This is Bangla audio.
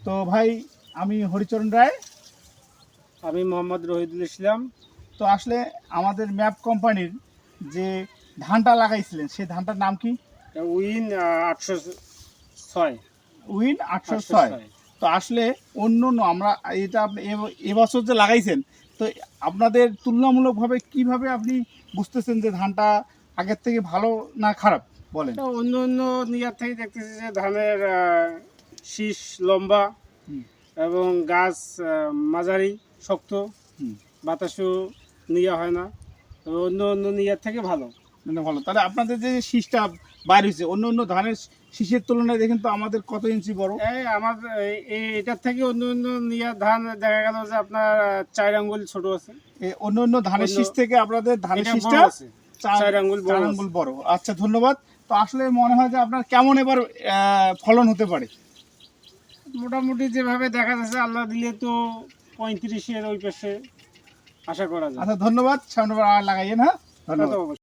তো ভাই আমি হরিচরণ রায়। আমি মোহাম্মদ রহিদুল ইসলাম। তো আসলে আমাদের ম্যাপ কোম্পানির যে ধানটা লাগাইছিলেন সেই ধানটার নাম কি? উইন 806। উইন 806। তো আসলে অন্য আমরা এটা আপনি এবছর যে লাগাইছেন, তো আপনাদের তুলনামূলকভাবে কিভাবে আপনি বুঝতেছেন যে ধানটা আগের থেকে ভালো না খারাপ বলেন? তো অন্য অন্য নিয়ার থেকে দেখতেছি যে ধানের শীষ লম্বা হুম। এবং গাছ মাঝারি শক্ত, হুম। বাতাসও নিয়া হয় না। তবে অন্য অন্য নিয়ার থেকে ভালো। মানে ভালো। তাহলে আপনাদের যে শীষটা বাইর হয়েছে অন্য অন্য ধানের শীষের তুলনায় দেখেন তো আমাদের কত ইঞ্চি বড়। এই আমার এটার থেকে অন্য অন্য নিয়ার ধান দেখা গেল যে আপনার 4 আঙ্গুল ছোট আছে। অন্য অন্য ধানের অন্য- শীষ থেকে আপনাদের ধানের এটা শীষটা বড় আছে, 4 আঙ্গুল বড় আছে। আঙ্গুল বড়। আচ্ছা, ধন্যবাদ। তো আসলে মনে হয় যে আপনার কেমন এবার ফলন হতে পারে? মোটামুটি যেভাবে দেখা যাচ্ছে আল্লাহ দিলে তো 35-এর ওই পাশে আশা করা যায়। আচ্ছা, ধন্যবাদ। সামনে বার লাগাইয়েন। হ্যাঁ, তা ধন্যবাদ। তো অবশ্যই।